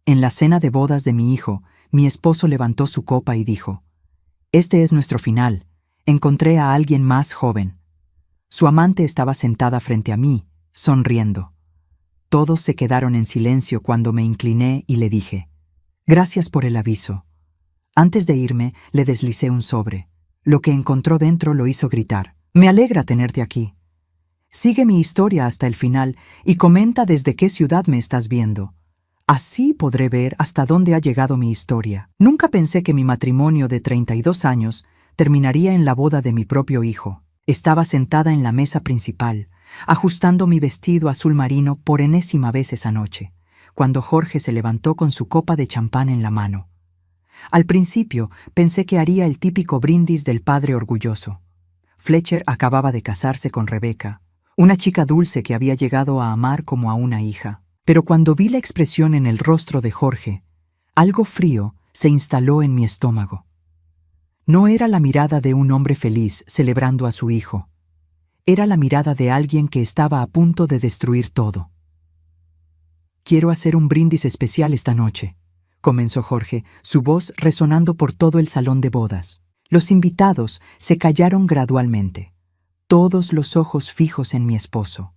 En la cena de bodas de mi hijo, mi esposo levantó su copa y dijo: «Este es nuestro final. Encontré a alguien más joven». Su amante estaba sentada frente a mí, sonriendo. Todos se quedaron en silencio cuando me incliné y le dije: «Gracias por el aviso». Antes de irme, le deslicé un sobre. Lo que encontró dentro lo hizo gritar: «Me alegra tenerte aquí. Sigue mi historia hasta el final y comenta desde qué ciudad me estás viendo. Así podré ver hasta dónde ha llegado mi historia». Nunca pensé que mi matrimonio de 32 años terminaría en la boda de mi propio hijo. Estaba sentada en la mesa principal, ajustando mi vestido azul marino por enésima vez esa noche, cuando Jorge se levantó con su copa de champán en la mano. Al principio pensé que haría el típico brindis del padre orgulloso. Fletcher acababa de casarse con Rebecca, una chica dulce que había llegado a amar como a una hija. Pero cuando vi la expresión en el rostro de Jorge, algo frío se instaló en mi estómago. No era la mirada de un hombre feliz celebrando a su hijo. Era la mirada de alguien que estaba a punto de destruir todo. «Quiero hacer un brindis especial esta noche», comenzó Jorge, su voz resonando por todo el salón de bodas. Los invitados se callaron gradualmente, todos los ojos fijos en mi esposo.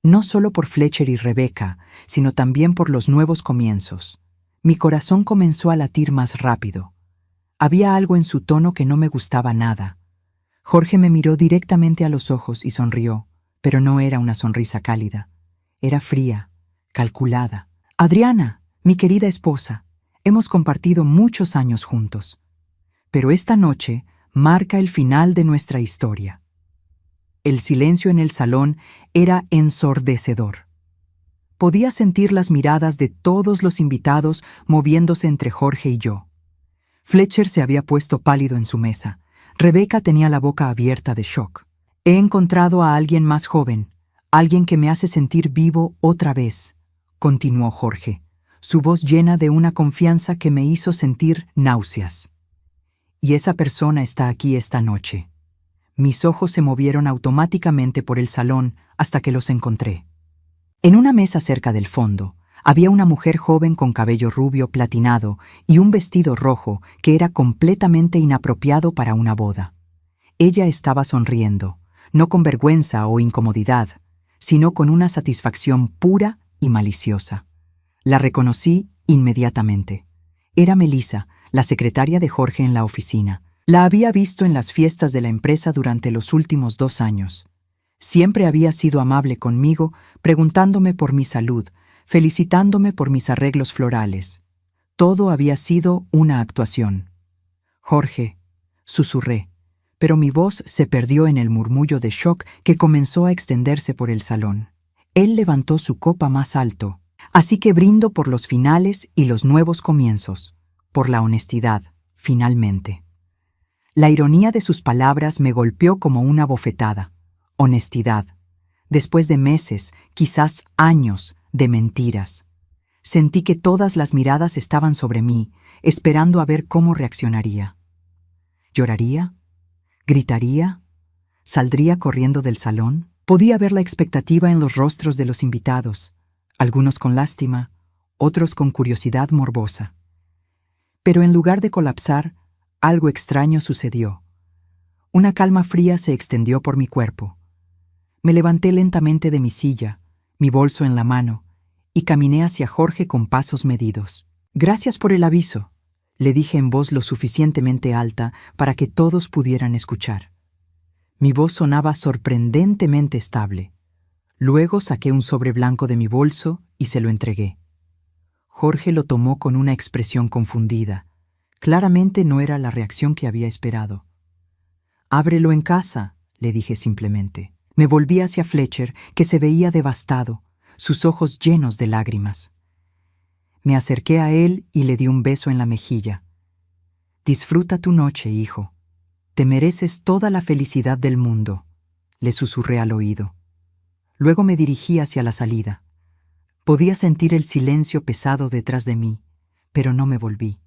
No solo por Fletcher y Rebecca, sino también por los nuevos comienzos. Mi corazón comenzó a latir más rápido. Había algo en su tono que no me gustaba nada. Jorge me miró directamente a los ojos y sonrió, pero no era una sonrisa cálida. Era fría, calculada. «Adriana, mi querida esposa, hemos compartido muchos años juntos. Pero esta noche marca el final de nuestra historia». El silencio en el salón era ensordecedor. Podía sentir las miradas de todos los invitados moviéndose entre Jorge y yo. Fletcher se había puesto pálido en su mesa. Rebecca tenía la boca abierta de shock. «He encontrado a alguien más joven, alguien que me hace sentir vivo otra vez», continuó Jorge, su voz llena de una confianza que me hizo sentir náuseas. «Y esa persona está aquí esta noche». Mis ojos se movieron automáticamente por el salón hasta que los encontré. En una mesa cerca del fondo, había una mujer joven con cabello rubio platinado y un vestido rojo que era completamente inapropiado para una boda. Ella estaba sonriendo, no con vergüenza o incomodidad, sino con una satisfacción pura y maliciosa. La reconocí inmediatamente. Era Melissa, la secretaria de Jorge en la oficina. La había visto en las fiestas de la empresa durante los últimos 2 años. Siempre había sido amable conmigo, preguntándome por mi salud, felicitándome por mis arreglos florales. Todo había sido una actuación. «Jorge», susurré, pero mi voz se perdió en el murmullo de shock que comenzó a extenderse por el salón. Él levantó su copa más alto. «Así que brindo por los finales y los nuevos comienzos, por la honestidad, finalmente». La ironía de sus palabras me golpeó como una bofetada. Honestidad. Después de meses, quizás años, de mentiras. Sentí que todas las miradas estaban sobre mí, esperando a ver cómo reaccionaría. ¿Lloraría? ¿Gritaría? ¿Saldría corriendo del salón? Podía ver la expectativa en los rostros de los invitados, algunos con lástima, otros con curiosidad morbosa. Pero en lugar de colapsar, algo extraño sucedió. Una calma fría se extendió por mi cuerpo. Me levanté lentamente de mi silla, mi bolso en la mano, y caminé hacia Jorge con pasos medidos. «Gracias por el aviso», le dije en voz lo suficientemente alta para que todos pudieran escuchar. Mi voz sonaba sorprendentemente estable. Luego saqué un sobre blanco de mi bolso y se lo entregué. Jorge lo tomó con una expresión confundida. Claramente no era la reacción que había esperado. «Ábrelo en casa», le dije simplemente. Me volví hacia Fletcher, que se veía devastado, sus ojos llenos de lágrimas. Me acerqué a él y le di un beso en la mejilla. «Disfruta tu noche, hijo. Te mereces toda la felicidad del mundo», le susurré al oído. Luego me dirigí hacia la salida. Podía sentir el silencio pesado detrás de mí, pero no me volví.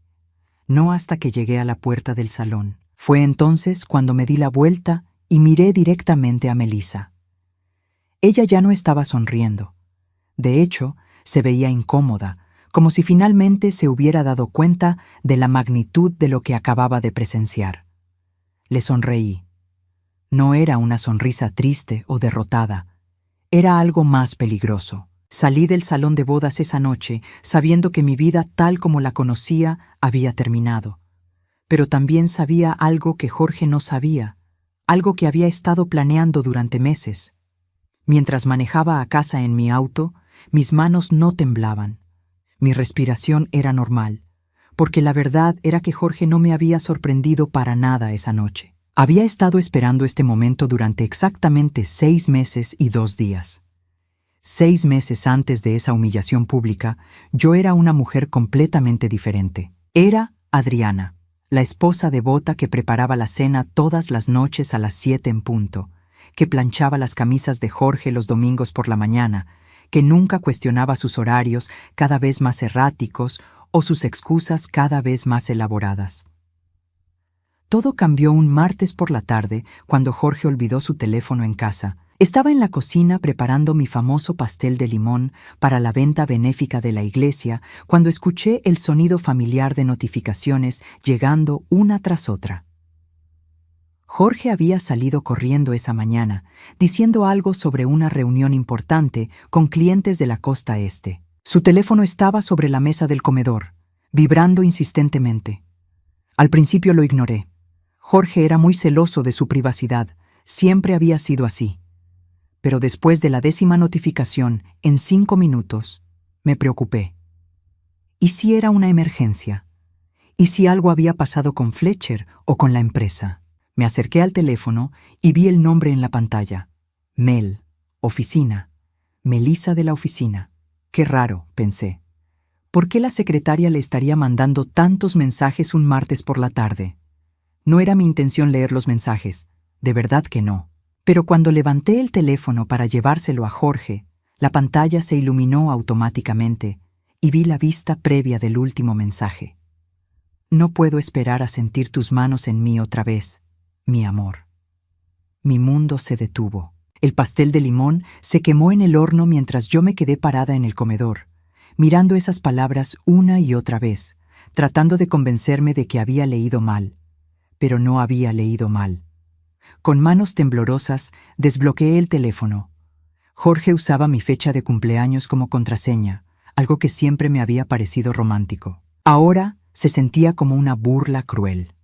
No hasta que llegué a la puerta del salón. Fue entonces cuando me di la vuelta y miré directamente a Melissa. Ella ya no estaba sonriendo. De hecho, se veía incómoda, como si finalmente se hubiera dado cuenta de la magnitud de lo que acababa de presenciar. Le sonreí. No era una sonrisa triste o derrotada, era algo más peligroso. Salí del salón de bodas esa noche sabiendo que mi vida tal como la conocía había terminado. Pero también sabía algo que Jorge no sabía, algo que había estado planeando durante meses. Mientras manejaba a casa en mi auto, mis manos no temblaban. Mi respiración era normal, porque la verdad era que Jorge no me había sorprendido para nada esa noche. Había estado esperando este momento durante exactamente 6 meses y 2 días. 6 meses antes de esa humillación pública, yo era una mujer completamente diferente. Era Adriana, la esposa devota que preparaba la cena todas las noches a las 7 en punto, que planchaba las camisas de Jorge los domingos por la mañana, que nunca cuestionaba sus horarios cada vez más erráticos o sus excusas cada vez más elaboradas. Todo cambió un martes por la tarde cuando Jorge olvidó su teléfono en casa. Estaba en la cocina preparando mi famoso pastel de limón para la venta benéfica de la iglesia cuando escuché el sonido familiar de notificaciones llegando una tras otra. Jorge había salido corriendo esa mañana, diciendo algo sobre una reunión importante con clientes de la costa este. Su teléfono estaba sobre la mesa del comedor, vibrando insistentemente. Al principio lo ignoré. Jorge era muy celoso de su privacidad, siempre había sido así. Pero después de la 10ª notificación, en 5 minutos, me preocupé. ¿Y si era una emergencia? ¿Y si algo había pasado con Fletcher o con la empresa? Me acerqué al teléfono y vi el nombre en la pantalla. Mel, oficina. Melissa de la oficina. Qué raro, pensé. ¿Por qué la secretaria le estaría mandando tantos mensajes un martes por la tarde? No era mi intención leer los mensajes, de verdad que no. Pero cuando levanté el teléfono para llevárselo a Jorge, la pantalla se iluminó automáticamente y vi la vista previa del último mensaje. No puedo esperar a sentir tus manos en mí otra vez, mi amor. Mi mundo se detuvo. El pastel de limón se quemó en el horno mientras yo me quedé parada en el comedor, mirando esas palabras una y otra vez, tratando de convencerme de que había leído mal. Pero no había leído mal. Con manos temblorosas, desbloqueé el teléfono. Jorge usaba mi fecha de cumpleaños como contraseña, algo que siempre me había parecido romántico. Ahora se sentía como una burla cruel.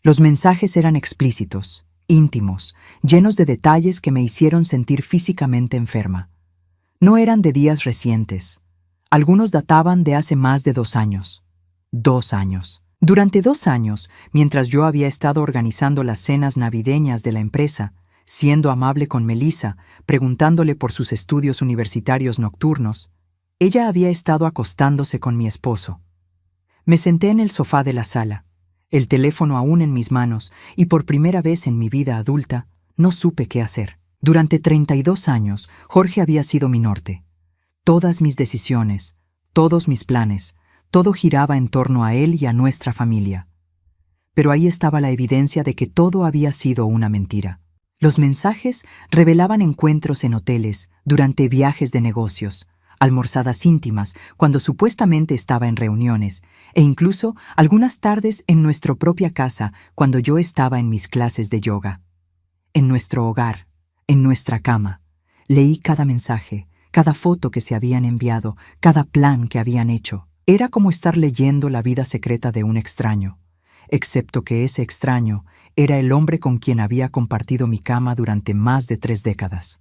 Los mensajes eran explícitos, íntimos, llenos de detalles que me hicieron sentir físicamente enferma. No eran de días recientes. Algunos databan de hace más de 2 años. 2 años. Durante 2 años, mientras yo había estado organizando las cenas navideñas de la empresa, siendo amable con Melissa, preguntándole por sus estudios universitarios nocturnos, ella había estado acostándose con mi esposo. Me senté en el sofá de la sala, el teléfono aún en mis manos, y por primera vez en mi vida adulta, no supe qué hacer. Durante 32 años, Jorge había sido mi norte. Todas mis decisiones, todos mis planes, todo giraba en torno a él y a nuestra familia. Pero ahí estaba la evidencia de que todo había sido una mentira. Los mensajes revelaban encuentros en hoteles, durante viajes de negocios, almorzadas íntimas cuando supuestamente estaba en reuniones, e incluso algunas tardes en nuestra propia casa cuando yo estaba en mis clases de yoga. En nuestro hogar, en nuestra cama, leí cada mensaje, cada foto que se habían enviado, cada plan que habían hecho. Era como estar leyendo la vida secreta de un extraño, excepto que ese extraño era el hombre con quien había compartido mi cama durante más de 3 décadas.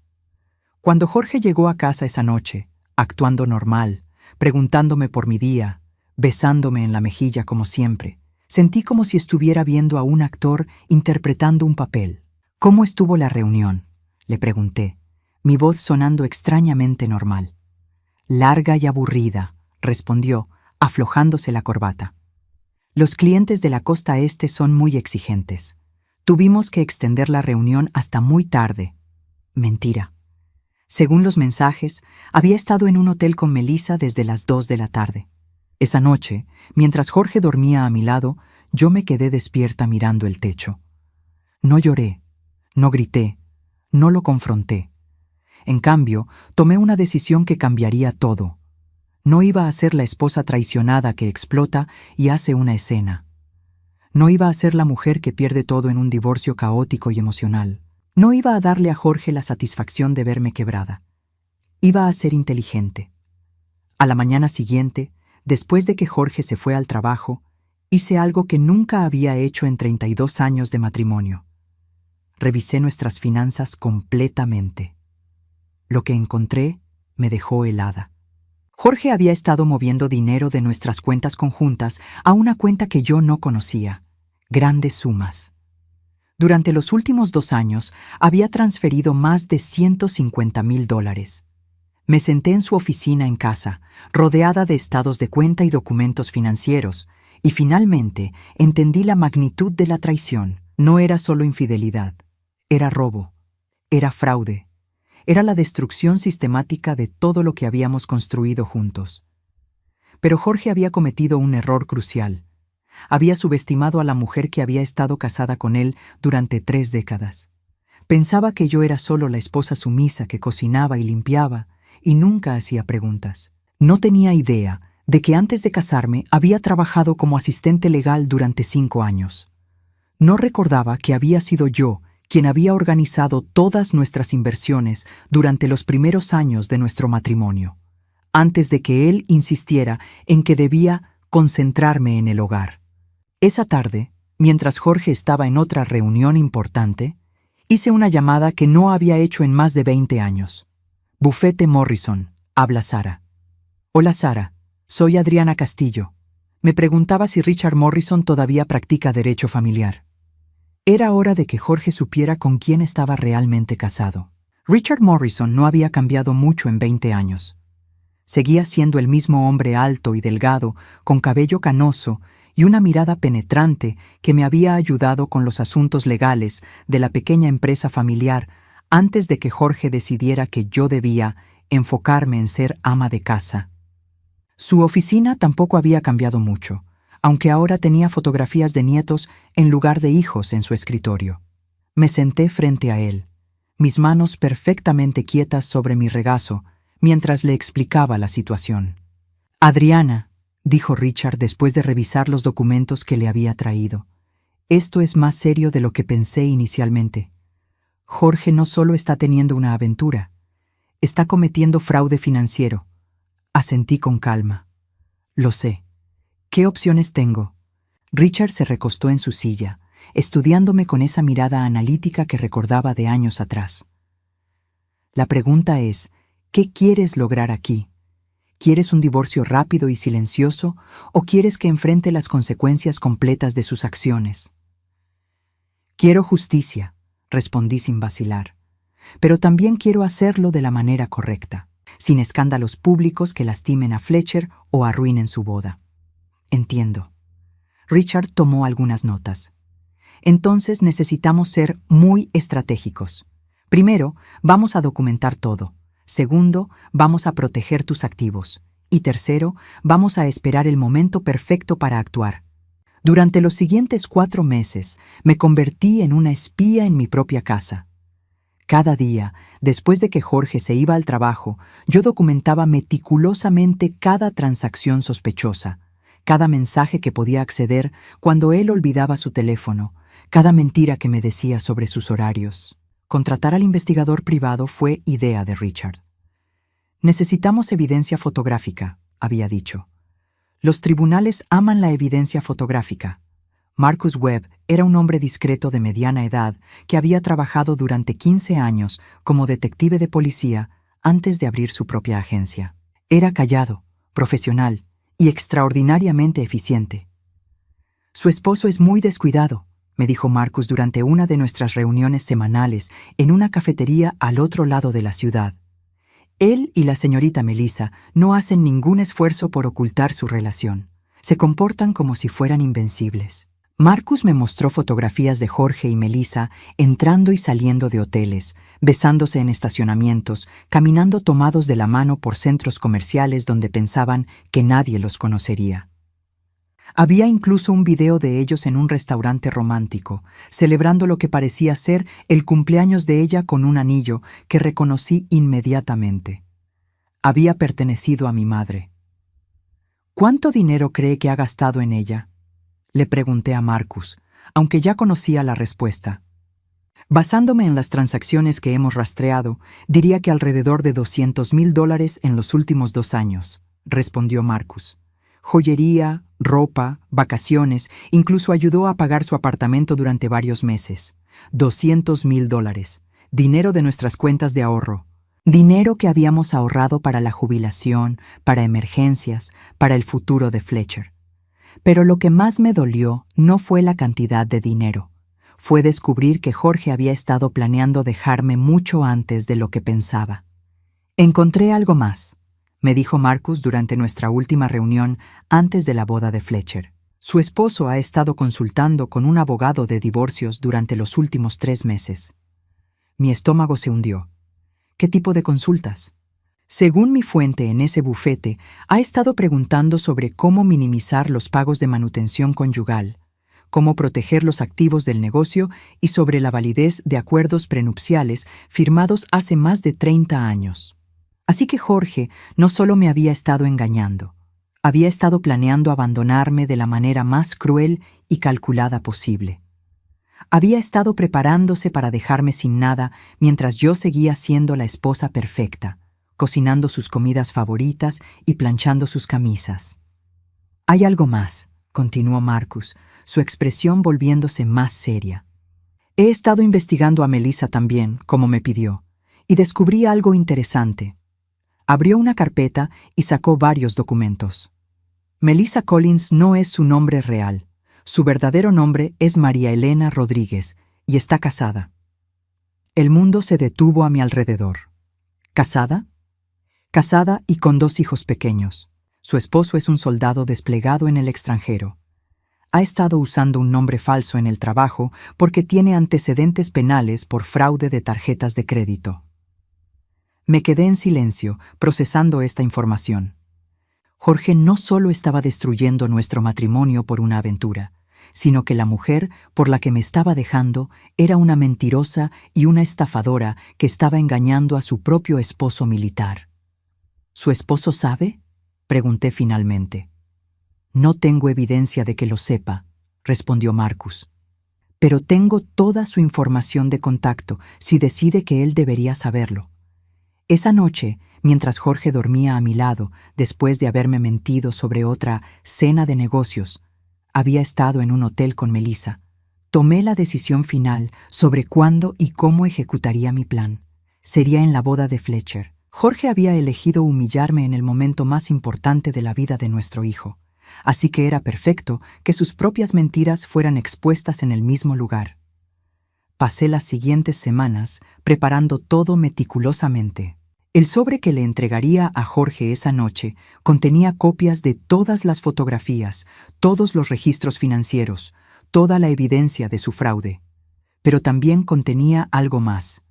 Cuando Jorge llegó a casa esa noche, actuando normal, preguntándome por mi día, besándome en la mejilla como siempre, sentí como si estuviera viendo a un actor interpretando un papel. ¿Cómo estuvo la reunión?, le pregunté, mi voz sonando extrañamente normal. Larga y aburrida, respondió, aflojándose la corbata. Los clientes de la costa este son muy exigentes. Tuvimos que extender la reunión hasta muy tarde. Mentira. Según los mensajes, había estado en un hotel con Melissa desde las 2 de la tarde. Esa noche, mientras Jorge dormía a mi lado, yo me quedé despierta mirando el techo. No lloré, no grité, no lo confronté. En cambio, tomé una decisión que cambiaría todo. No iba a ser la esposa traicionada que explota y hace una escena. No iba a ser la mujer que pierde todo en un divorcio caótico y emocional. No iba a darle a Jorge la satisfacción de verme quebrada. Iba a ser inteligente. A la mañana siguiente, después de que Jorge se fue al trabajo, hice algo que nunca había hecho en 32 años de matrimonio. Revisé nuestras finanzas completamente. Lo que encontré me dejó helada. Jorge había estado moviendo dinero de nuestras cuentas conjuntas a una cuenta que yo no conocía. Grandes sumas. Durante los últimos 2 años había transferido más de $150,000. Me senté en su oficina en casa, rodeada de estados de cuenta y documentos financieros, y finalmente entendí la magnitud de la traición. No era solo infidelidad, era robo, era fraude, era la destrucción sistemática de todo lo que habíamos construido juntos. Pero Jorge había cometido un error crucial. Había subestimado a la mujer que había estado casada con él durante 3 décadas. Pensaba que yo era solo la esposa sumisa que cocinaba y limpiaba, y nunca hacía preguntas. No tenía idea de que antes de casarme había trabajado como asistente legal durante 5 años. No recordaba que había sido yo quien había organizado todas nuestras inversiones durante los primeros años de nuestro matrimonio, antes de que él insistiera en que debía concentrarme en el hogar. Esa tarde, mientras Jorge estaba en otra reunión importante, hice una llamada que no había hecho en más de 20 años. Bufete Morrison, habla Sara. Hola Sara, soy Adriana Castillo. Me preguntaba si Richard Morrison todavía practica derecho familiar. Era hora de que Jorge supiera con quién estaba realmente casado. Richard Morrison no había cambiado mucho en 20 años. Seguía siendo el mismo hombre alto y delgado, con cabello canoso y una mirada penetrante que me había ayudado con los asuntos legales de la pequeña empresa familiar antes de que Jorge decidiera que yo debía enfocarme en ser ama de casa. Su oficina tampoco había cambiado mucho, aunque ahora tenía fotografías de nietos en lugar de hijos en su escritorio. Me senté frente a él, mis manos perfectamente quietas sobre mi regazo, mientras le explicaba la situación. Adriana, dijo Richard después de revisar los documentos que le había traído, esto es más serio de lo que pensé inicialmente. Jorge no solo está teniendo una aventura, está cometiendo fraude financiero. Asentí con calma. Lo sé. ¿Qué opciones tengo? Richard se recostó en su silla, estudiándome con esa mirada analítica que recordaba de años atrás. La pregunta es, ¿qué quieres lograr aquí? ¿Quieres un divorcio rápido y silencioso o quieres que enfrente las consecuencias completas de sus acciones? Quiero justicia, respondí sin vacilar, pero también quiero hacerlo de la manera correcta, sin escándalos públicos que lastimen a Fletcher o arruinen su boda. Entiendo. Richard tomó algunas notas. Entonces necesitamos ser muy estratégicos. Primero, vamos a documentar todo. Segundo, vamos a proteger tus activos. Y tercero, vamos a esperar el momento perfecto para actuar. Durante los siguientes 4 meses, me convertí en una espía en mi propia casa. Cada día, después de que Jorge se iba al trabajo, yo documentaba meticulosamente cada transacción sospechosa, cada mensaje que podía acceder cuando él olvidaba su teléfono, cada mentira que me decía sobre sus horarios. Contratar al investigador privado fue idea de Richard. Necesitamos evidencia fotográfica, había dicho. Los tribunales aman la evidencia fotográfica. Marcus Webb era un hombre discreto de mediana edad que había trabajado durante 15 años como detective de policía antes de abrir su propia agencia. Era callado, profesional y extraordinariamente eficiente. Su esposo es muy descuidado, me dijo Marcus durante una de nuestras reuniones semanales en una cafetería al otro lado de la ciudad. Él y la señorita Melissa no hacen ningún esfuerzo por ocultar su relación. Se comportan como si fueran invencibles. Marcus me mostró fotografías de Jorge y Melissa entrando y saliendo de hoteles, besándose en estacionamientos, caminando tomados de la mano por centros comerciales donde pensaban que nadie los conocería. Había incluso un video de ellos en un restaurante romántico, celebrando lo que parecía ser el cumpleaños de ella con un anillo que reconocí inmediatamente. Había pertenecido a mi madre. ¿Cuánto dinero cree que ha gastado en ella?, le pregunté a Marcus, aunque ya conocía la respuesta. Basándome en las transacciones que hemos rastreado, diría que alrededor de $200,000 en los últimos 2 años, respondió Marcus. Joyería, ropa, vacaciones, incluso ayudó a pagar su apartamento durante varios meses. $200,000, dinero de nuestras cuentas de ahorro. Dinero que habíamos ahorrado para la jubilación, para emergencias, para el futuro de Fletcher. Pero lo que más me dolió no fue la cantidad de dinero. Fue descubrir que Jorge había estado planeando dejarme mucho antes de lo que pensaba. Encontré algo más, me dijo Marcus durante nuestra última reunión antes de la boda de Fletcher. Su esposo ha estado consultando con un abogado de divorcios durante los últimos 3 meses. Mi estómago se hundió. ¿Qué tipo de consultas? Según mi fuente en ese bufete, ha estado preguntando sobre cómo minimizar los pagos de manutención conyugal, cómo proteger los activos del negocio y sobre la validez de acuerdos prenupciales firmados hace más de 30 años. Así que Jorge no solo me había estado engañando, había estado planeando abandonarme de la manera más cruel y calculada posible. Había estado preparándose para dejarme sin nada mientras yo seguía siendo la esposa perfecta, cocinando sus comidas favoritas y planchando sus camisas. Hay algo más, continuó Marcus, su expresión volviéndose más seria. He estado investigando a Melissa también, como me pidió, y descubrí algo interesante. Abrió una carpeta y sacó varios documentos. Melissa Collins no es su nombre real. Su verdadero nombre es María Elena Rodríguez y está casada. El mundo se detuvo a mi alrededor. ¿Casada? Casada y con 2 hijos pequeños. Su esposo es un soldado desplegado en el extranjero. Ha estado usando un nombre falso en el trabajo porque tiene antecedentes penales por fraude de tarjetas de crédito. Me quedé en silencio, procesando esta información. Jorge no solo estaba destruyendo nuestro matrimonio por una aventura, sino que la mujer por la que me estaba dejando era una mentirosa y una estafadora que estaba engañando a su propio esposo militar. ¿Su esposo sabe?, pregunté finalmente. No tengo evidencia de que lo sepa, respondió Marcus. Pero tengo toda su información de contacto si decide que él debería saberlo. Esa noche, mientras Jorge dormía a mi lado, después de haberme mentido sobre otra cena de negocios, había estado en un hotel con Melissa. Tomé la decisión final sobre cuándo y cómo ejecutaría mi plan. Sería en la boda de Fletcher. Jorge había elegido humillarme en el momento más importante de la vida de nuestro hijo, así que era perfecto que sus propias mentiras fueran expuestas en el mismo lugar. Pasé las siguientes semanas preparando todo meticulosamente. El sobre que le entregaría a Jorge esa noche contenía copias de todas las fotografías, todos los registros financieros, toda la evidencia de su fraude. Pero también contenía algo más,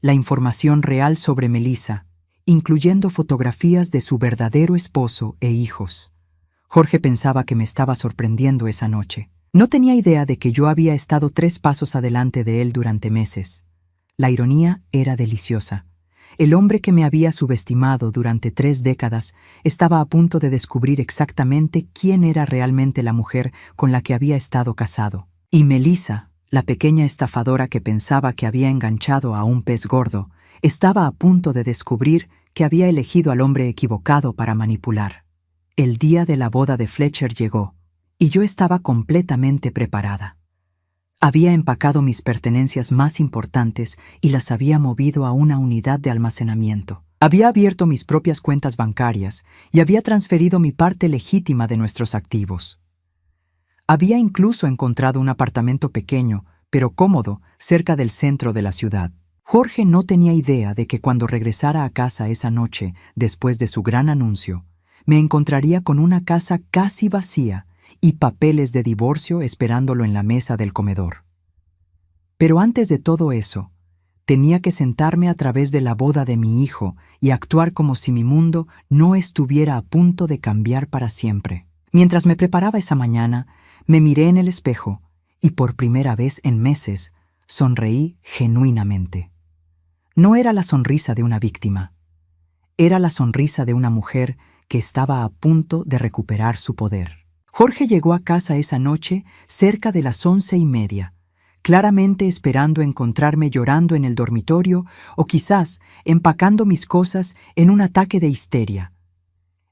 la información real sobre Melissa, incluyendo fotografías de su verdadero esposo e hijos. Jorge pensaba que me estaba sorprendiendo esa noche. No tenía idea de que yo había estado 3 pasos adelante de él durante meses. La ironía era deliciosa. El hombre que me había subestimado durante 3 décadas estaba a punto de descubrir exactamente quién era realmente la mujer con la que había estado casado. Y Melissa, la pequeña estafadora que pensaba que había enganchado a un pez gordo, estaba a punto de descubrir que había elegido al hombre equivocado para manipular. El día de la boda de Fletcher llegó, y yo estaba completamente preparada. Había empacado mis pertenencias más importantes y las había movido a una unidad de almacenamiento. Había abierto mis propias cuentas bancarias y había transferido mi parte legítima de nuestros activos. Había incluso encontrado un apartamento pequeño, pero cómodo, cerca del centro de la ciudad. Jorge no tenía idea de que cuando regresara a casa esa noche, después de su gran anuncio, me encontraría con una casa casi vacía y papeles de divorcio esperándolo en la mesa del comedor. Pero antes de todo eso, tenía que sentarme a través de la boda de mi hijo y actuar como si mi mundo no estuviera a punto de cambiar para siempre. Mientras me preparaba esa mañana, me miré en el espejo y por primera vez en meses sonreí genuinamente. No era la sonrisa de una víctima. Era la sonrisa de una mujer que estaba a punto de recuperar su poder. Jorge llegó a casa esa noche cerca de las 11:30, claramente esperando encontrarme llorando en el dormitorio o quizás empacando mis cosas en un ataque de histeria.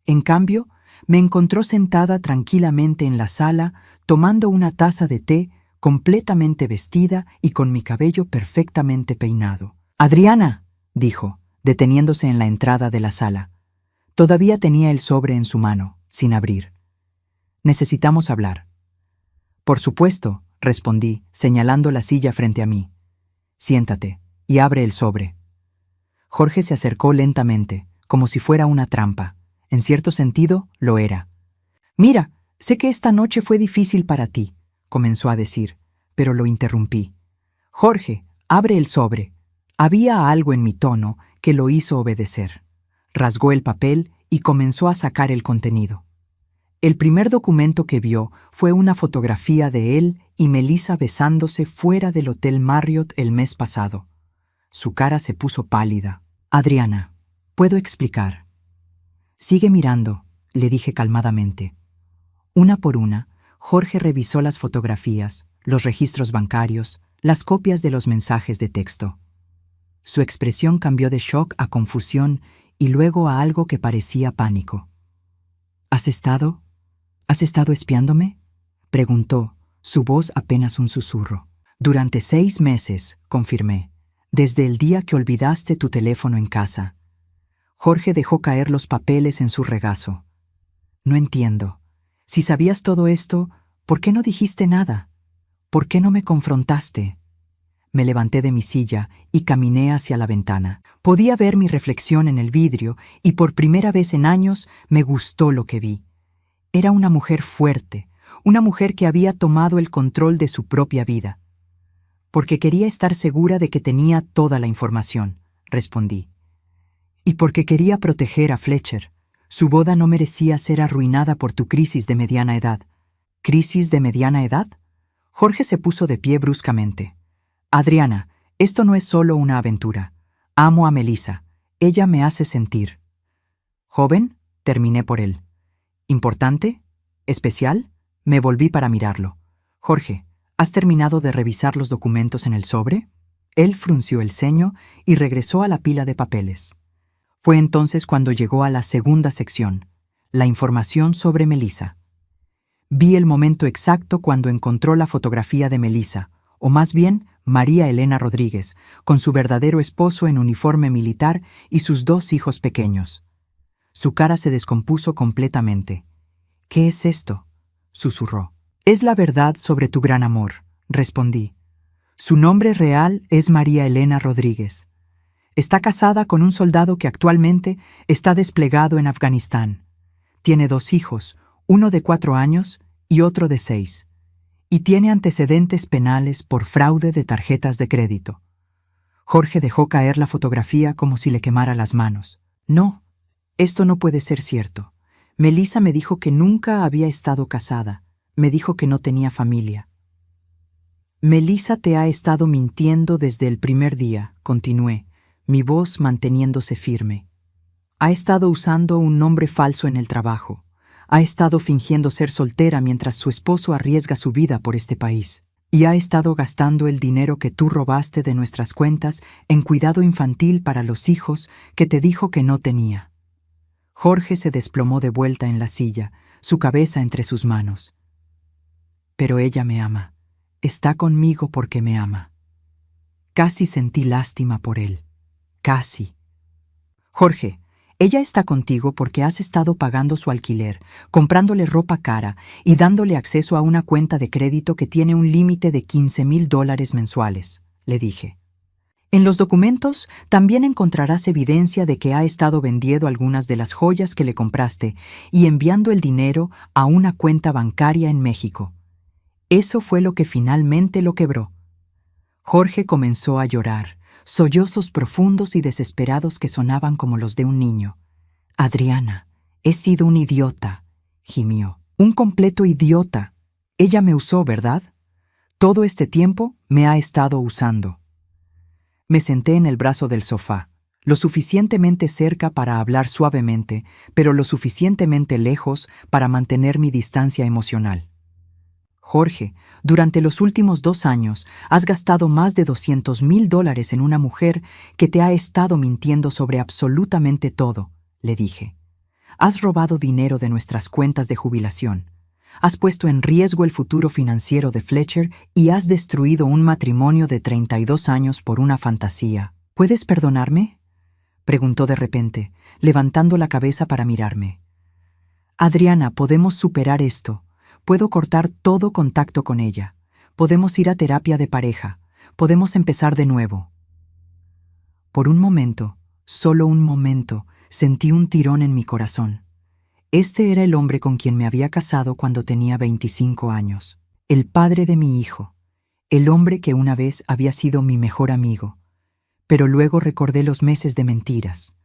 En cambio, me encontró sentada tranquilamente en la sala, tomando una taza de té, completamente vestida y con mi cabello perfectamente peinado. «Adriana», dijo, deteniéndose en la entrada de la sala. Todavía tenía el sobre en su mano, sin abrir. «Necesitamos hablar». «Por supuesto», respondí, señalando la silla frente a mí. «Siéntate y abre el sobre». Jorge se acercó lentamente, como si fuera una trampa. En cierto sentido, lo era. «Mira, sé que esta noche fue difícil para ti», comenzó a decir, pero lo interrumpí. «Jorge, abre el sobre». Había algo en mi tono que lo hizo obedecer. Rasgó el papel y comenzó a sacar el contenido. El primer documento que vio fue una fotografía de él y Melissa besándose fuera del Hotel Marriott el mes pasado. Su cara se puso pálida. «Adriana, ¿puedo explicar?» «Sigue mirando», le dije calmadamente. Una por una, Jorge revisó las fotografías, los registros bancarios, las copias de los mensajes de texto. Su expresión cambió de shock a confusión y luego a algo que parecía pánico. ¿Has estado espiándome?», preguntó, su voz apenas un susurro. «Durante 6 meses», confirmé, «desde el día que olvidaste tu teléfono en casa». Jorge dejó caer los papeles en su regazo. «No entiendo. Si sabías todo esto, ¿por qué no dijiste nada? ¿Por qué no me confrontaste?» Me levanté de mi silla y caminé hacia la ventana. Podía ver mi reflexión en el vidrio y por primera vez en años me gustó lo que vi. Era una mujer fuerte, una mujer que había tomado el control de su propia vida. «Porque quería estar segura de que tenía toda la información», respondí. «Y porque quería proteger a Fletcher. Su boda no merecía ser arruinada por tu crisis de mediana edad». «¿Crisis de mediana edad?». Jorge se puso de pie bruscamente. «Adriana, esto no es solo una aventura. Amo a Melissa. Ella me hace sentir». «¿Joven?», terminé por él. «¿Importante? ¿Especial?». Me volví para mirarlo. «Jorge, ¿has terminado de revisar los documentos en el sobre?». Él frunció el ceño y regresó a la pila de papeles. Fue entonces cuando llegó a la segunda sección, la información sobre Melissa. Vi el momento exacto cuando encontró la fotografía de Melissa, o más bien María Elena Rodríguez, con su verdadero esposo en uniforme militar y sus 2 hijos pequeños. Su cara se descompuso completamente. «¿Qué es esto?», susurró. «Es la verdad sobre tu gran amor», respondí. «Su nombre real es María Elena Rodríguez. Está casada con un soldado que actualmente está desplegado en Afganistán. Tiene 2 hijos, uno de 4 años y otro de 6. Y tiene antecedentes penales por fraude de tarjetas de crédito». Jorge dejó caer la fotografía como si le quemara las manos. «No, esto no puede ser cierto. Melissa me dijo que nunca había estado casada. Me dijo que no tenía familia». «Melissa te ha estado mintiendo desde el primer día», continué, mi voz manteniéndose firme. «Ha estado usando un nombre falso en el trabajo. Ha estado fingiendo ser soltera mientras su esposo arriesga su vida por este país. Y ha estado gastando el dinero que tú robaste de nuestras cuentas en cuidado infantil para los hijos que te dijo que no tenía». Jorge se desplomó de vuelta en la silla, su cabeza entre sus manos. «Pero ella me ama. Está conmigo porque me ama». Casi sentí lástima por él. Casi. «Jorge, ella está contigo porque has estado pagando su alquiler, comprándole ropa cara y dándole acceso a una cuenta de crédito que tiene un límite de $15,000 mensuales», le dije. «En los documentos también encontrarás evidencia de que ha estado vendiendo algunas de las joyas que le compraste y enviando el dinero a una cuenta bancaria en México. Eso fue lo que finalmente lo quebró». Jorge comenzó a llorar, sollozos profundos y desesperados que sonaban como los de un niño. «Adriana, he sido un idiota», gimió. «Un completo idiota. Ella me usó, ¿verdad? Todo este tiempo me ha estado usando». Me senté en el brazo del sofá. lo suficientemente cerca para hablar suavemente, pero lo suficientemente lejos para mantener mi distancia emocional. Jorge, durante los últimos 2 años has gastado más de $200,000 en una mujer que te ha estado mintiendo sobre absolutamente todo, le dije. Has robado dinero de nuestras cuentas de jubilación. Has puesto en riesgo el futuro financiero de Fletcher y has destruido un matrimonio de 32 años por una fantasía. ¿Puedes perdonarme?, preguntó de repente, levantando la cabeza para mirarme. Adriana, podemos superar esto. Puedo cortar todo contacto con ella. Podemos ir a terapia de pareja. Podemos empezar de nuevo. Por un momento, solo un momento, sentí un tirón en mi corazón. Este era el hombre con quien me había casado cuando tenía 25 años. El padre de mi hijo. El hombre que una vez había sido mi mejor amigo. Pero luego recordé los meses de mentiras.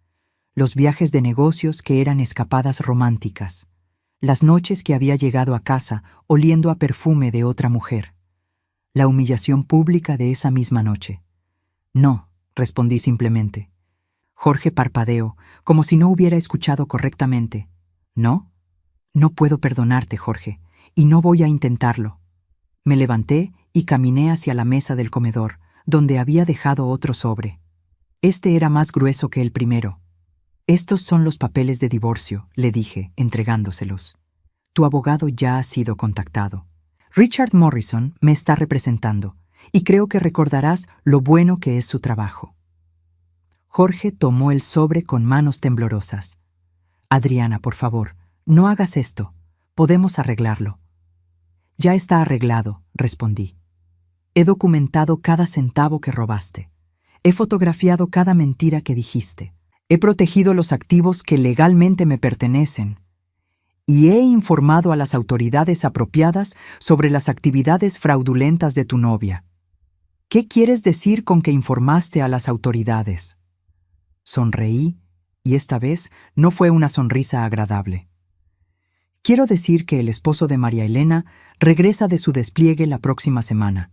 Los viajes de negocios que eran escapadas románticas. Las noches que había llegado a casa oliendo a perfume de otra mujer. La humillación pública de esa misma noche. No, respondí simplemente. Jorge parpadeó, como si no hubiera escuchado correctamente. ¿No? No puedo perdonarte, Jorge, y no voy a intentarlo. Me levanté y caminé hacia la mesa del comedor, donde había dejado otro sobre. Este era más grueso que el primero. Estos son los papeles de divorcio, le dije, entregándoselos. Tu abogado ya ha sido contactado. Richard Morrison me está representando, y creo que recordarás lo bueno que es su trabajo. Jorge tomó el sobre con manos temblorosas. Adriana, por favor, no hagas esto. Podemos arreglarlo. Ya está arreglado, respondí. He documentado cada centavo que robaste. He fotografiado cada mentira que dijiste. He protegido los activos que legalmente me pertenecen. Y he informado a las autoridades apropiadas sobre las actividades fraudulentas de tu novia. ¿Qué quieres decir con que informaste a las autoridades? Sonreí, y esta vez no fue una sonrisa agradable. Quiero decir que el esposo de María Elena regresa de su despliegue la próxima semana.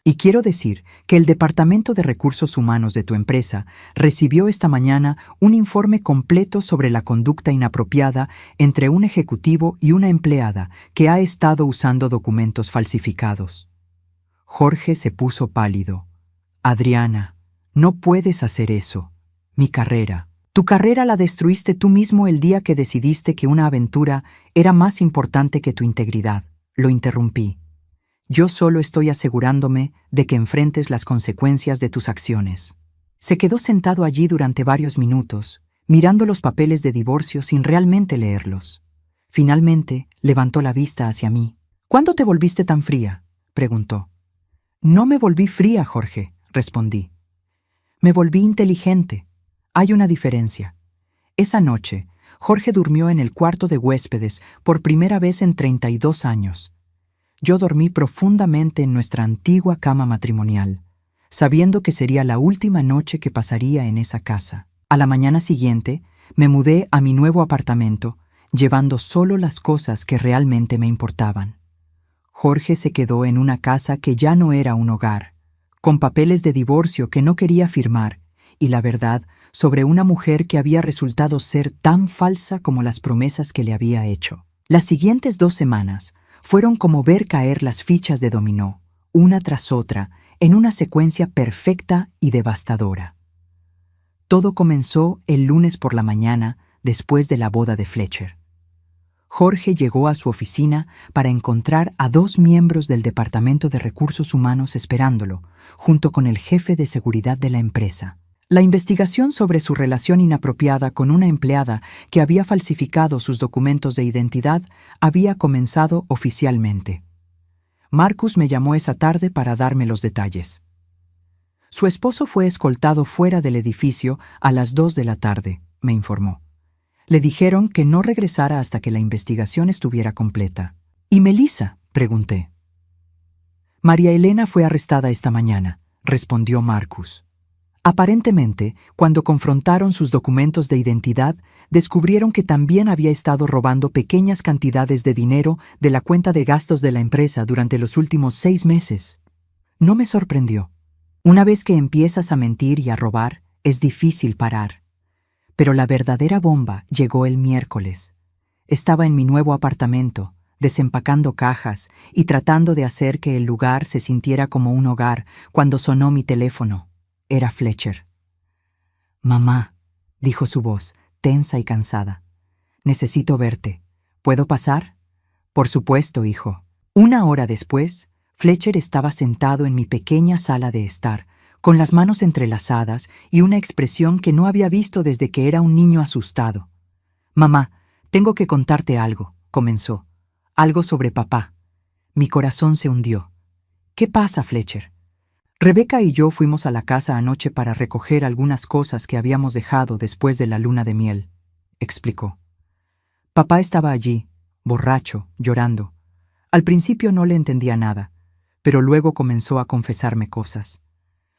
Y quiero decir que el Departamento de Recursos Humanos de tu empresa recibió esta mañana un informe completo sobre la conducta inapropiada entre un ejecutivo y una empleada que ha estado usando documentos falsificados. Jorge se puso pálido. Adriana, no puedes hacer eso. Mi carrera. Tu carrera la destruiste tú mismo el día que decidiste que una aventura era más importante que tu integridad. Lo interrumpí. Yo solo estoy asegurándome de que enfrentes las consecuencias de tus acciones. Se quedó sentado allí durante varios minutos, mirando los papeles de divorcio sin realmente leerlos. Finalmente, levantó la vista hacia mí. ¿Cuándo te volviste tan fría?, preguntó. No me volví fría, Jorge, respondí. Me volví inteligente. Hay una diferencia. Esa noche, Jorge durmió en el cuarto de huéspedes por primera vez en 32 años. Yo dormí profundamente en nuestra antigua cama matrimonial, sabiendo que sería la última noche que pasaría en esa casa. A la mañana siguiente, me mudé a mi nuevo apartamento, llevando solo las cosas que realmente me importaban. Jorge se quedó en una casa que ya no era un hogar, con papeles de divorcio que no quería firmar, y la verdad sobre una mujer que había resultado ser tan falsa como las promesas que le había hecho. Las siguientes 2 semanas fueron como ver caer las fichas de dominó, una tras otra, en una secuencia perfecta y devastadora. Todo comenzó el lunes por la mañana, después de la boda de Fletcher. Jorge llegó a su oficina para encontrar a 2 miembros del Departamento de Recursos Humanos esperándolo, junto con el jefe de seguridad de la empresa. La investigación sobre su relación inapropiada con una empleada que había falsificado sus documentos de identidad había comenzado oficialmente. Marcus me llamó esa tarde para darme los detalles. Su esposo fue escoltado fuera del edificio a las 2 de la tarde, me informó. Le dijeron que no regresara hasta que la investigación estuviera completa. ¿Y Melissa?, pregunté. María Elena fue arrestada esta mañana, respondió Marcus. Aparentemente, cuando confrontaron sus documentos de identidad, descubrieron que también había estado robando pequeñas cantidades de dinero de la cuenta de gastos de la empresa durante los últimos 6 meses. No me sorprendió. Una vez que empiezas a mentir y a robar, Es difícil parar. Pero la verdadera bomba llegó el miércoles. Estaba en mi nuevo apartamento, desempacando cajas y tratando de hacer que el lugar se sintiera como un hogar cuando sonó mi teléfono. Era Fletcher. «Mamá», dijo su voz, tensa y cansada. «Necesito verte. ¿Puedo pasar?» «Por supuesto, hijo». 1 hora después, Fletcher estaba sentado en mi pequeña sala de estar, con las manos entrelazadas y una expresión que no había visto desde que era un niño asustado. «Mamá, tengo que contarte algo», comenzó. «Algo sobre papá». Mi corazón se hundió. «¿Qué pasa, Fletcher?» «Rebecca y yo fuimos a la casa anoche para recoger algunas cosas que habíamos dejado después de la luna de miel», explicó. «Papá estaba allí, borracho, llorando. Al principio no le entendía nada, pero luego comenzó a confesarme cosas».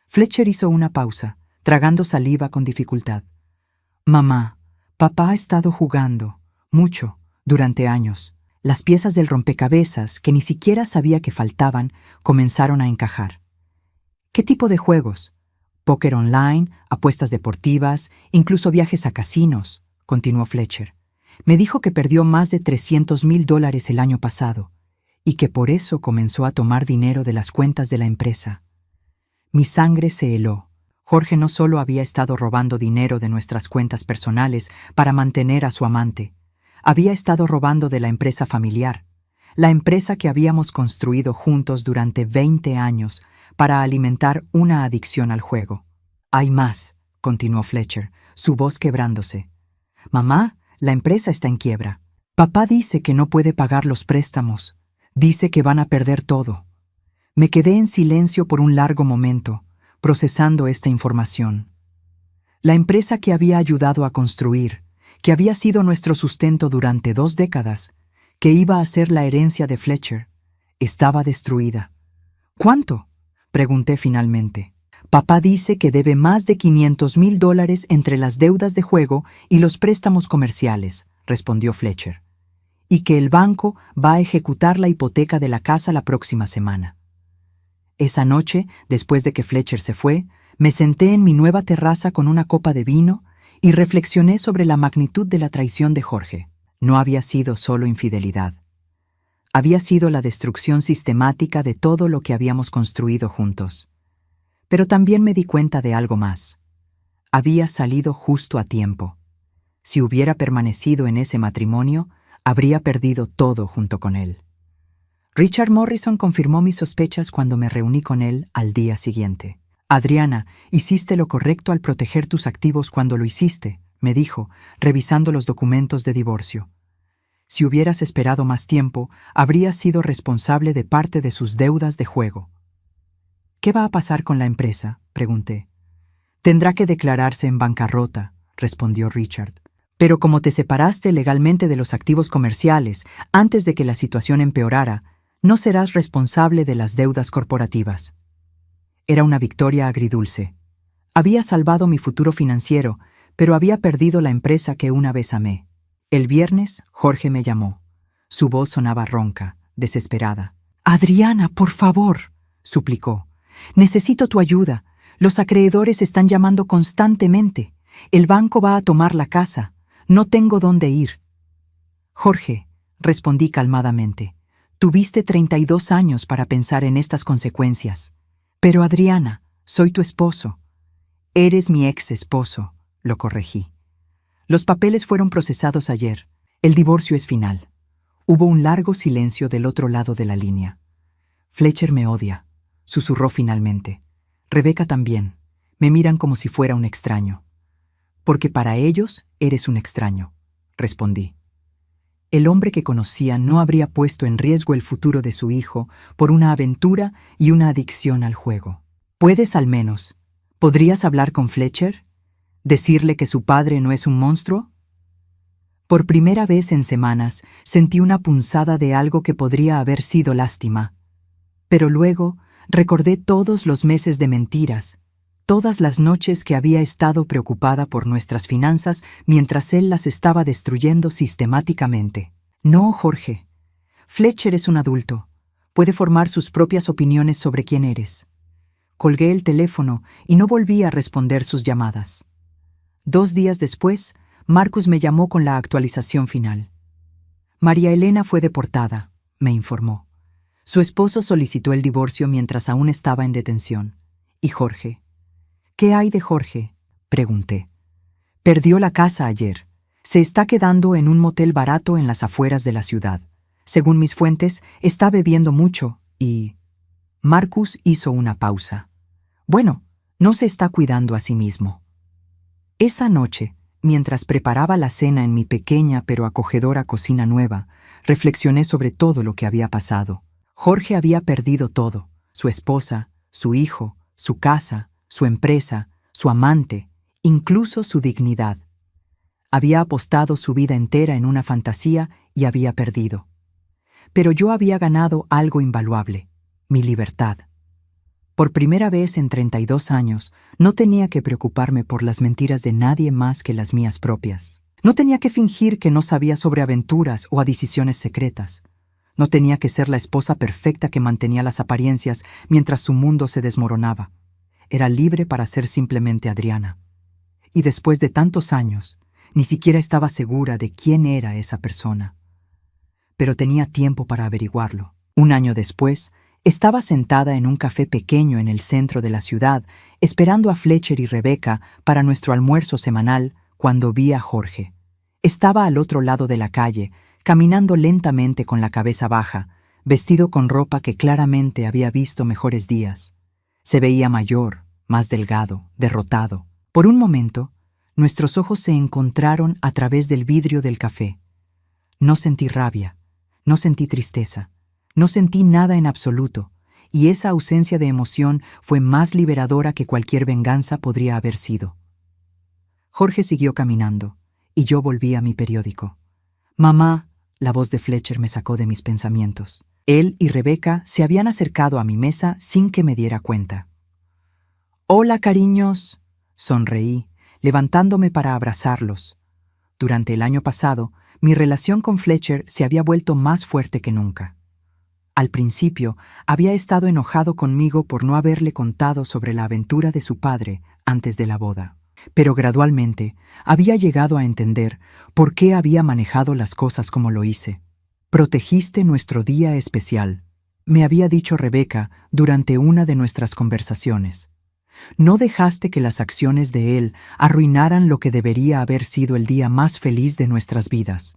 Fletcher hizo una pausa, tragando saliva con dificultad. «Mamá, papá ha estado jugando, mucho, durante años. Las piezas del rompecabezas, que ni siquiera sabía que faltaban, comenzaron a encajar». «¿Qué tipo de juegos?» «Póker online, apuestas deportivas, incluso viajes a casinos», continuó Fletcher. «Me dijo que perdió más de $300,000 el año pasado y que por eso comenzó a tomar dinero de las cuentas de la empresa». Mi sangre se heló. Jorge no solo había estado robando dinero de nuestras cuentas personales para mantener a su amante, había estado robando de la empresa familiar, la empresa que habíamos construido juntos durante 20 años para alimentar una adicción al juego. «Hay más», continuó Fletcher, su voz quebrándose. «Mamá, la empresa está en quiebra. Papá dice que no puede pagar los préstamos. Dice que van a perder todo». Me quedé en silencio por un largo momento, procesando esta información. La empresa que había ayudado a construir, que había sido nuestro sustento durante 2 décadas, que iba a ser la herencia de Fletcher, estaba destruida. «¿Cuánto?», pregunté finalmente. «Papá dice que debe más de $500,000 entre las deudas de juego y los préstamos comerciales», respondió Fletcher, «y que el banco va a ejecutar la hipoteca de la casa la próxima semana». Esa noche, después de que Fletcher se fue, me senté en mi nueva terraza con una copa de vino y reflexioné sobre la magnitud de la traición de Jorge. No había sido solo infidelidad. Había sido la destrucción sistemática de todo lo que habíamos construido juntos. Pero también me di cuenta de algo más. Había salido justo a tiempo. Si hubiera permanecido en ese matrimonio, habría perdido todo junto con él. Richard Morrison confirmó mis sospechas cuando me reuní con él al día siguiente. «Adriana, hiciste lo correcto al proteger tus activos cuando lo hiciste», me dijo, revisando los documentos de divorcio. «Si hubieras esperado más tiempo, habrías sido responsable de parte de sus deudas de juego». «¿Qué va a pasar con la empresa?», pregunté. «Tendrá que declararse en bancarrota», respondió Richard. «Pero como te separaste legalmente de los activos comerciales antes de que la situación empeorara, no serás responsable de las deudas corporativas». Era una victoria agridulce. Había salvado mi futuro financiero, pero había perdido la empresa que una vez amé. El viernes, Jorge me llamó. Su voz sonaba ronca, desesperada. «Adriana, por favor», suplicó. «Necesito tu ayuda. Los acreedores están llamando constantemente. El banco va a tomar la casa. No tengo dónde ir». «Jorge», respondí calmadamente, «tuviste 32 años para pensar en estas consecuencias». «Pero Adriana, soy tu esposo». «Eres mi ex esposo», lo corregí. Los papeles fueron procesados ayer. El divorcio es final. Hubo un largo silencio del otro lado de la línea. «Fletcher me odia», susurró finalmente. «Rebecca también. Me miran como si fuera un extraño». «Porque para ellos eres un extraño», respondí. El hombre que conocía no habría puesto en riesgo el futuro de su hijo por una aventura y una adicción al juego. ¿Podrías hablar con Fletcher? ¿Decirle que su padre no es un monstruo? Por primera vez en semanas sentí una punzada de algo que podría haber sido lástima. Pero luego recordé todos los meses de mentiras, todas las noches que había estado preocupada por nuestras finanzas mientras él las estaba destruyendo sistemáticamente. «No, Jorge. Fletcher es un adulto. Puede formar sus propias opiniones sobre quién eres. Colgué el teléfono y no volví a responder sus llamadas. 2 días después, Marcus me llamó con la actualización final. María Elena fue deportada, me informó. Su esposo solicitó el divorcio mientras aún estaba en detención. ¿Y Jorge? ¿Qué hay de Jorge?, pregunté. Perdió la casa ayer. Se está quedando en un motel barato en las afueras de la ciudad. Según mis fuentes, está bebiendo mucho y... Marcus hizo una pausa. Bueno, no se está cuidando a sí mismo. Esa noche, mientras preparaba la cena en mi pequeña pero acogedora cocina nueva, reflexioné sobre todo lo que había pasado. Jorge había perdido todo: su esposa, su hijo, su casa, su empresa, su amante, incluso su dignidad. Había apostado su vida entera en una fantasía y había perdido. Pero yo había ganado algo invaluable: mi libertad. Por primera vez en 32 años, no tenía que preocuparme por las mentiras de nadie más que las mías propias. No tenía que fingir que no sabía sobre aventuras o decisiones secretas. No tenía que ser la esposa perfecta que mantenía las apariencias mientras su mundo se desmoronaba. Era libre para ser simplemente Adriana. Y después de tantos años, ni siquiera estaba segura de quién era esa persona. Pero tenía tiempo para averiguarlo. 1 año después, estaba sentada en un café pequeño en el centro de la ciudad, esperando a Fletcher y Rebecca para nuestro almuerzo semanal, cuando vi a Jorge. Estaba al otro lado de la calle, caminando lentamente con la cabeza baja, vestido con ropa que claramente había visto mejores días. Se veía mayor, más delgado, derrotado. Por un momento, nuestros ojos se encontraron a través del vidrio del café. No sentí rabia, no sentí tristeza, no sentí nada en absoluto, y esa ausencia de emoción fue más liberadora que cualquier venganza podría haber sido. Jorge siguió caminando, y yo volví a mi periódico. «Mamá», la voz de Fletcher me sacó de mis pensamientos. Él y Rebecca se habían acercado a mi mesa sin que me diera cuenta. «Hola, cariños», sonreí, levantándome para abrazarlos. Durante el año pasado, mi relación con Fletcher se había vuelto más fuerte que nunca. Al principio, había estado enojado conmigo por no haberle contado sobre la aventura de su padre antes de la boda. Pero gradualmente, había llegado a entender por qué había manejado las cosas como lo hice. «Protegiste nuestro día especial», me había dicho Rebecca durante una de nuestras conversaciones. «No dejaste que las acciones de él arruinaran lo que debería haber sido el día más feliz de nuestras vidas».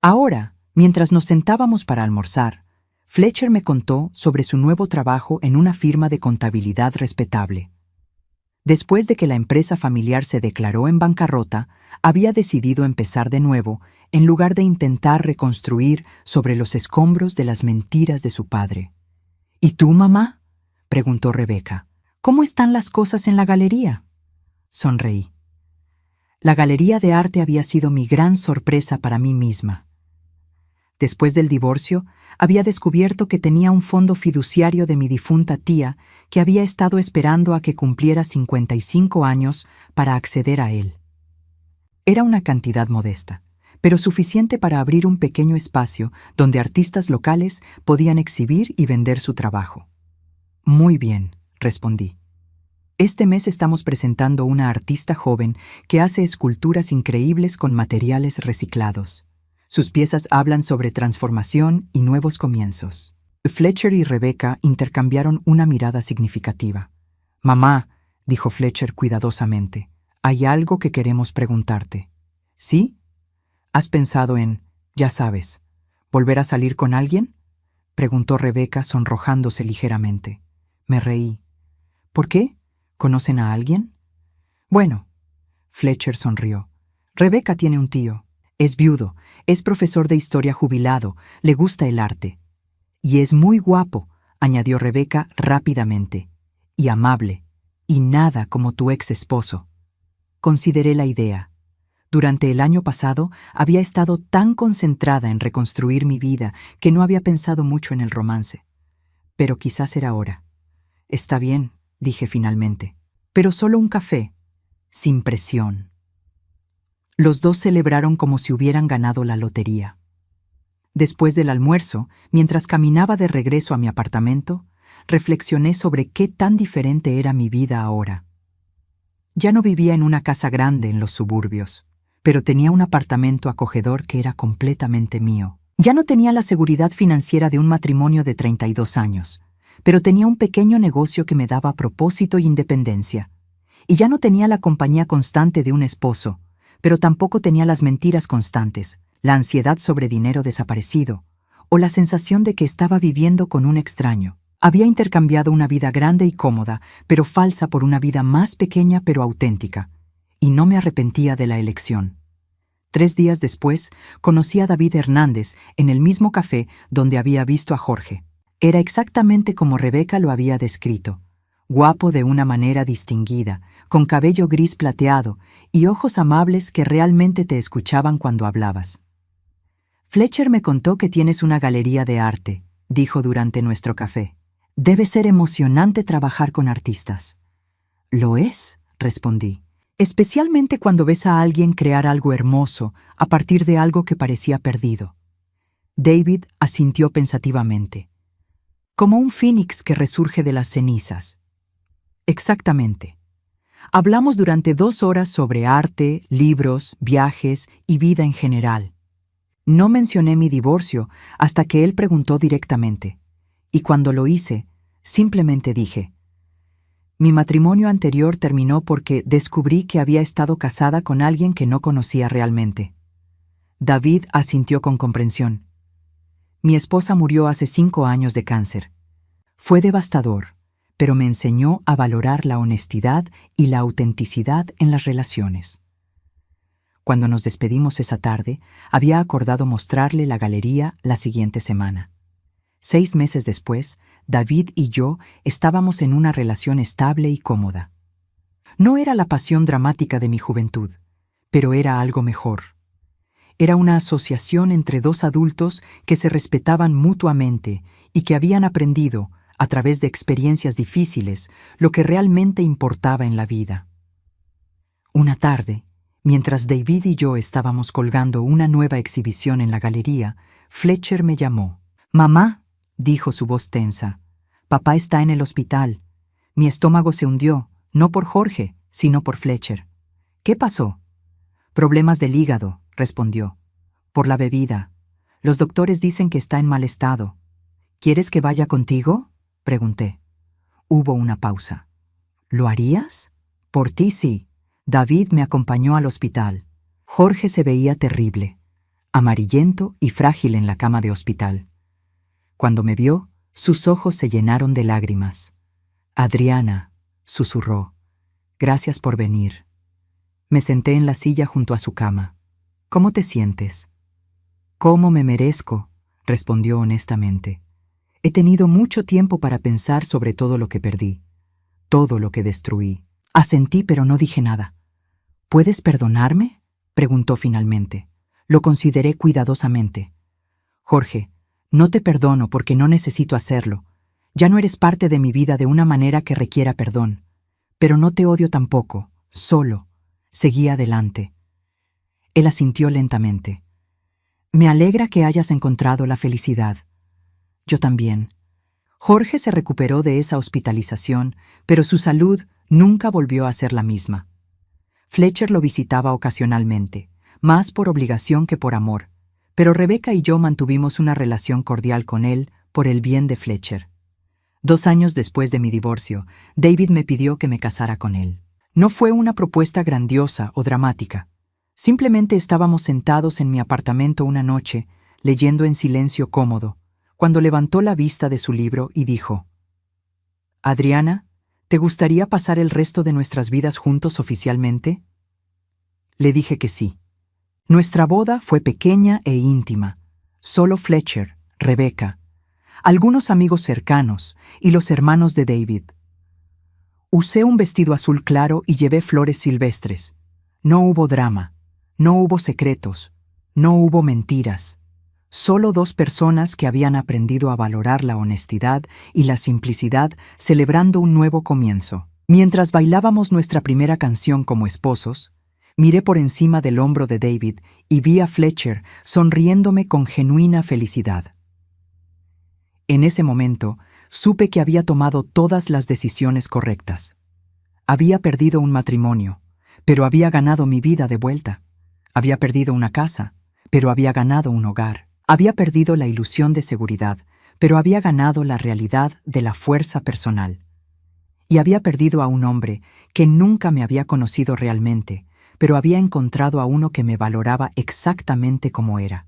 Ahora, mientras nos sentábamos para almorzar, Fletcher me contó sobre su nuevo trabajo en una firma de contabilidad respetable. Después de que la empresa familiar se declaró en bancarrota, había decidido empezar de nuevo en lugar de intentar reconstruir sobre los escombros de las mentiras de su padre. «¿Y tú, mamá?», preguntó Rebecca. «¿Cómo están las cosas en la galería?». Sonreí. La galería de arte había sido mi gran sorpresa para mí misma. Después del divorcio, había descubierto que tenía un fondo fiduciario de mi difunta tía que había estado esperando a que cumpliera 55 años para acceder a él. Era una cantidad modesta, pero suficiente para abrir un pequeño espacio donde artistas locales podían exhibir y vender su trabajo. «Muy bien», respondí. «Este mes estamos presentando una artista joven que hace esculturas increíbles con materiales reciclados. Sus piezas hablan sobre transformación y nuevos comienzos». Fletcher y Rebecca intercambiaron una mirada significativa. «Mamá», dijo Fletcher cuidadosamente, «hay algo que queremos preguntarte». «¿Sí? ¿Has pensado en, ya sabes, volver a salir con alguien?», preguntó Rebecca sonrojándose ligeramente. Me reí. «¿Por qué? ¿Conocen a alguien?». «Bueno», Fletcher sonrió. «Rebecca tiene un tío. Es viudo, es profesor de historia jubilado, le gusta el arte. Y es muy guapo», añadió Rebecca rápidamente, «y amable, y nada como tu ex esposo». Consideré la idea. Durante el año pasado había estado tan concentrada en reconstruir mi vida que no había pensado mucho en el romance. Pero quizás era hora. «Está bien», dije finalmente, «pero solo un café, sin presión». Los dos celebraron como si hubieran ganado la lotería. Después del almuerzo, mientras caminaba de regreso a mi apartamento, reflexioné sobre qué tan diferente era mi vida ahora. Ya no vivía en una casa grande en los suburbios, pero tenía un apartamento acogedor que era completamente mío. Ya no tenía la seguridad financiera de un matrimonio de 32 años, pero tenía un pequeño negocio que me daba propósito e independencia. Y ya no tenía la compañía constante de un esposo, pero tampoco tenía las mentiras constantes, la ansiedad sobre dinero desaparecido, o la sensación de que estaba viviendo con un extraño. Había intercambiado una vida grande y cómoda, pero falsa por una vida más pequeña pero auténtica, y no me arrepentía de la elección. 3 días después, conocí a David Hernández en el mismo café donde había visto a Jorge. Era exactamente como Rebeca lo había descrito, guapo de una manera distinguida, con cabello gris plateado y ojos amables que realmente te escuchaban cuando hablabas. Fletcher me contó que tienes una galería de arte, dijo durante nuestro café. Debe ser emocionante trabajar con artistas. Lo es, respondí, especialmente cuando ves a alguien crear algo hermoso a partir de algo que parecía perdido. David asintió pensativamente. Como un fénix que resurge de las cenizas. Exactamente. Hablamos durante 2 horas sobre arte, libros, viajes y vida en general. No mencioné mi divorcio hasta que él preguntó directamente, y cuando lo hice, simplemente dije: mi matrimonio anterior terminó porque descubrí que había estado casada con alguien que no conocía realmente. David asintió con comprensión. Mi esposa murió hace 5 años de cáncer. Fue devastador, pero me enseñó a valorar la honestidad y la autenticidad en las relaciones. Cuando nos despedimos esa tarde, había acordado mostrarle la galería la siguiente semana. 6 meses después, David y yo estábamos en una relación estable y cómoda. No era la pasión dramática de mi juventud, pero era algo mejor. Era una asociación entre 2 adultos que se respetaban mutuamente y que habían aprendido, a través de experiencias difíciles, lo que realmente importaba en la vida. Una tarde, mientras David y yo estábamos colgando una nueva exhibición en la galería, Fletcher me llamó. «Mamá», dijo su voz tensa, «papá está en el hospital. Mi estómago se hundió, no por Jorge, sino por Fletcher». «¿Qué pasó?» «Problemas del hígado», respondió. «Por la bebida. Los doctores dicen que está en mal estado». «¿Quieres que vaya contigo?», pregunté. Hubo una pausa. «¿Lo harías?» «Por ti sí». David me acompañó al hospital. Jorge se veía terrible, amarillento y frágil en la cama de hospital. Cuando me vio, sus ojos se llenaron de lágrimas. «Adriana», susurró, «gracias por venir». Me senté en la silla junto a su cama. «¿Cómo te sientes?» «¿Cómo me merezco?», respondió honestamente. «He tenido mucho tiempo para pensar sobre todo lo que perdí, todo lo que destruí». Asentí, pero no dije nada. «¿Puedes perdonarme?», preguntó finalmente. Lo consideré cuidadosamente. «Jorge, no te perdono porque no necesito hacerlo. Ya no eres parte de mi vida de una manera que requiera perdón. Pero no te odio tampoco, solo». Seguí adelante. Él asintió lentamente. «Me alegra que hayas encontrado la felicidad». «Yo también». Jorge se recuperó de esa hospitalización, pero su salud nunca volvió a ser la misma. Fletcher lo visitaba ocasionalmente, más por obligación que por amor, pero Rebeca y yo mantuvimos una relación cordial con él por el bien de Fletcher. 2 años después de mi divorcio, David me pidió que me casara con él. No fue una propuesta grandiosa o dramática. Simplemente estábamos sentados en mi apartamento una noche, leyendo en silencio cómodo, cuando levantó la vista de su libro y dijo: «Adriana, ¿te gustaría pasar el resto de nuestras vidas juntos oficialmente?». Le dije que sí. Nuestra boda fue pequeña e íntima. Solo Fletcher, Rebeca, algunos amigos cercanos y los hermanos de David. Usé un vestido azul claro y llevé flores silvestres. No hubo drama, no hubo secretos, no hubo mentiras. Solo 2 personas que habían aprendido a valorar la honestidad y la simplicidad celebrando un nuevo comienzo. Mientras bailábamos nuestra primera canción como esposos, miré por encima del hombro de David y vi a Fletcher sonriéndome con genuina felicidad. En ese momento, Supe que había tomado todas las decisiones correctas. Había perdido un matrimonio, pero había ganado mi vida de vuelta. Había perdido una casa, pero había ganado un hogar. Había perdido la ilusión de seguridad, pero había ganado la realidad de la fuerza personal. Y había perdido a un hombre que nunca me había conocido realmente, pero había encontrado a uno que me valoraba exactamente como era.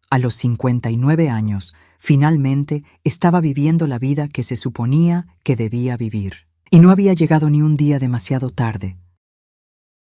A los 59 años, finalmente estaba viviendo la vida que se suponía que debía vivir. Y no había llegado ni un día demasiado tarde.